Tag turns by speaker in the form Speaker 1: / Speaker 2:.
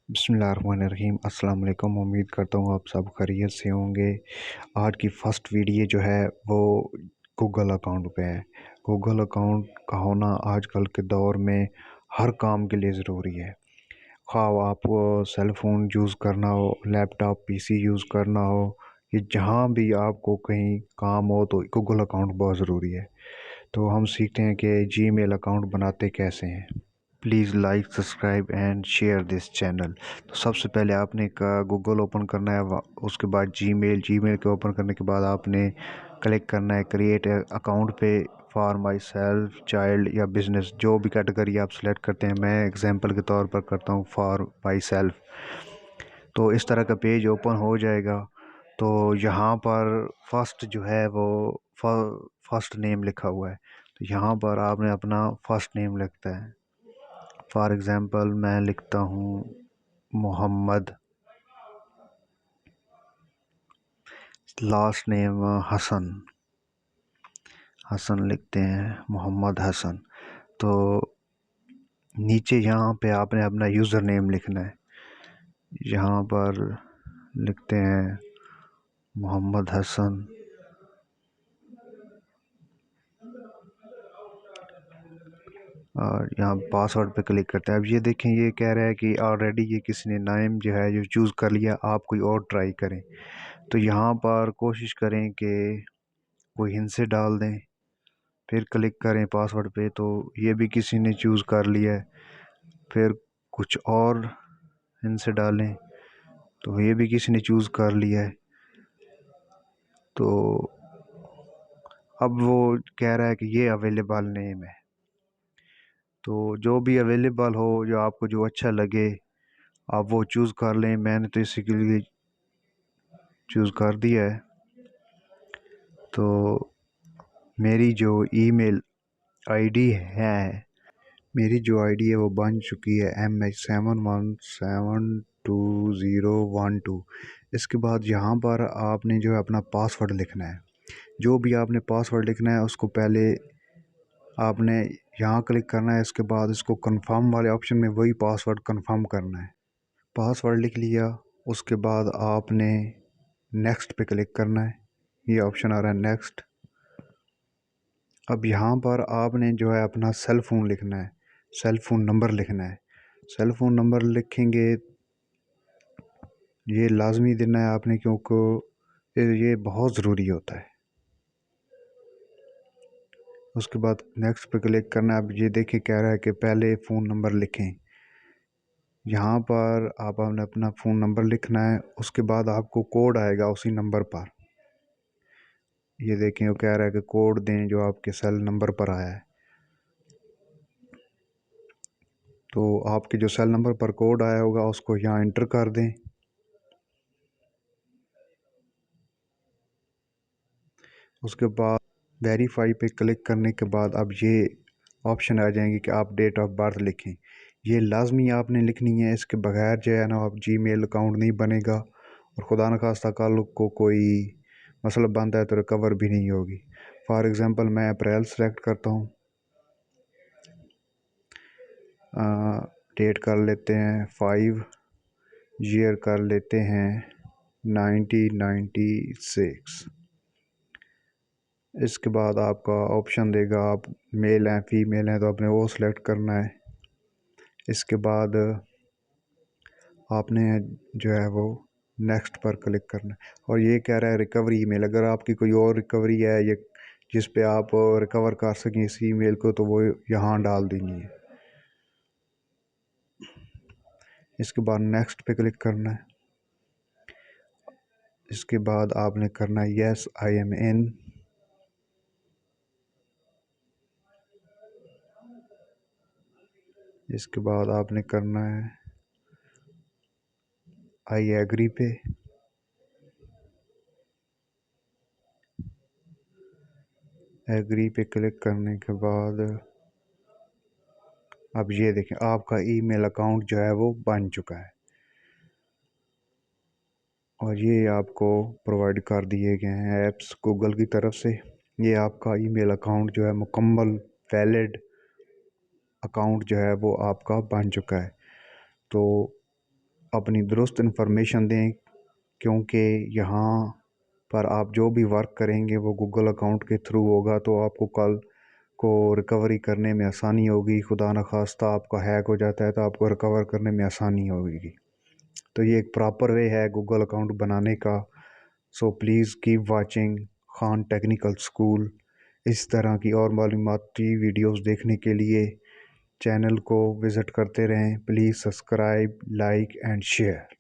Speaker 1: बिस्मिल्लाहिर्रहमानिर्रहीम। अस्सलाम वालेकुम। उम्मीद करता हूँ आप सब खैरियत से होंगे। आज की फ़र्स्ट वीडियो जो है वो गूगल अकाउंट पे है। गूगल अकाउंट का होना आजकल के दौर में हर काम के लिए ज़रूरी है। ख़्वाह आपको सेल फ़ोन यूज़ करना हो, लैपटॉप पीसी यूज़ करना हो, ये जहाँ भी आपको कहीं काम हो तो गूगल अकाउंट बहुत ज़रूरी है। तो हम सीखते हैं कि जीमेल अकाउंट बनाते कैसे हैं। Please like subscribe and share this channel. तो सबसे पहले आपने का गूगल ओपन करना है, उसके बाद जीमेल के ओपन करने के बाद आपने क्लिक करना है क्रिएट अकाउंट पे फॉर माई सेल्फ, चाइल्ड या बिज़नेस, जो भी कैटेगरी आप सेलेक्ट करते हैं। मैं एग्जांपल के तौर पर करता हूँ फॉर माई सेल्फ। तो इस तरह का पेज ओपन हो जाएगा। तो यहाँ पर फर्स्ट जो है वो फर्स्ट नेम लिखा हुआ है, तो यहाँ पर आपने अपना फर्स्ट नेम लिखता है। फॉर एग्ज़ाम्पल मैं लिखता हूँ मोहम्मद, लास्ट नेम हसन लिखते हैं, मोहम्मद हसन। तो नीचे यहाँ पे आपने अपना यूज़र नेम लिखना है। यहाँ पर लिखते हैं मोहम्मद हसन, और यहाँ पासवर्ड पे क्लिक करते हैं। अब ये देखें, ये कह रहा है कि ऑलरेडी ये किसी ने नाम जो है जो चूज़ कर लिया, आप कोई और ट्राई करें। तो यहाँ पर कोशिश करें कि कोई हिंट से डाल दें, फिर क्लिक करें पासवर्ड पे, तो ये भी किसी ने चूज़ कर लिया है। फिर कुछ और इनसे डालें, तो ये भी किसी ने चूज़ कर लिया है। तो अब वो कह रहा है कि ये अवेलेबल नेम है। तो जो भी अवेलेबल हो, जो आपको जो अच्छा लगे आप वो चूज़ कर लें। मैंने तो इसी के लिए चूज़ कर दिया है। तो मेरी जो ईमेल आईडी है, मेरी जो आईडी है वो बन चुकी है MH71172012। इसके बाद यहाँ पर आपने जो है अपना पासवर्ड लिखना है। जो भी आपने पासवर्ड लिखना है उसको पहले आपने यहाँ क्लिक करना है। इसके बाद इसको कंफर्म वाले ऑप्शन में वही पासवर्ड कंफर्म करना है। पासवर्ड लिख लिया, उसके बाद आपने नेक्स्ट पे क्लिक करना है। ये ऑप्शन आ रहा है नेक्स्ट। अब यहाँ पर आपने जो है अपना सेल फ़ोन लिखना है, सेल फ़ोन नंबर लिखना है। सेल फ़ोन नंबर लिखेंगे, ये लाजमी देना है आपने, क्योंकि ये बहुत ज़रूरी होता है। उसके बाद नेक्स्ट पे क्लिक करना है। अब ये देखिए कह रहा है कि पहले फ़ोन नंबर लिखें। यहाँ पर आपने अपना फ़ोन नंबर लिखना है, उसके बाद आपको कोड आएगा उसी नंबर पर। ये देखें, वो कह रहा है कि कोड दें जो आपके सेल नंबर पर आया है। तो आपके जो सेल नंबर पर कोड आया होगा उसको यहाँ इंटर कर दें। उसके बाद वेरीफाई पे क्लिक करने के बाद अब ये ऑप्शन आ जाएंगे कि आप डेट ऑफ बर्थ लिखें। ये लाजमी आपने लिखनी है, इसके बगैर जो है ना आप जीमेल अकाउंट नहीं बनेगा, और खुदा न खास्ता कल को कोई मसला बनता है तो रिकवर भी नहीं होगी। फॉर एग्ज़ाम्पल मैं अप्रैल सेलेक्ट करता हूँ, डेट कर लेते हैं 5, ईयर कर लेते हैं 1996। इसके बाद आपका ऑप्शन देगा, आप मेल हैं फीमेल हैं तो आपने वो सिलेक्ट करना है। इसके बाद आपने जो है वो नेक्स्ट पर क्लिक करना है। और ये कह रहा है रिकवरी ईमेल, अगर आपकी कोई और रिकवरी है ये जिस पे आप रिकवर कर सकें इस ईमेल को, तो वो यहाँ डाल देनी है। इसके बाद नेक्स्ट पे क्लिक करना है। इसके बाद आपने करना है यस आई एम इन। इसके बाद आपने करना है आई एग्री पे। एग्री पे क्लिक करने के बाद अब ये देखें आपका ईमेल अकाउंट जो है वो बन चुका है, और ये आपको प्रोवाइड कर दिए गए हैं ऐप्स गूगल की तरफ से। ये आपका ईमेल अकाउंट जो है मुकम्मल वैलिड अकाउंट जो है वो आपका बन चुका है। तो अपनी दुरुस्त इन्फॉर्मेशन दें, क्योंकि यहाँ पर आप जो भी वर्क करेंगे वो गूगल अकाउंट के थ्रू होगा, तो आपको कल को रिकवरी करने में आसानी होगी। खुदा न खास्ता आपका हैक हो जाता है तो आपको रिकवर करने में आसानी होगी। तो ये एक प्रॉपर वे है गूगल अकाउंट बनाने का। So please keep watching Khan technical school. इस तरह की और मालूमाती वीडियोस देखने के लिए चैनल को विज़िट करते रहें। Please subscribe, like and share.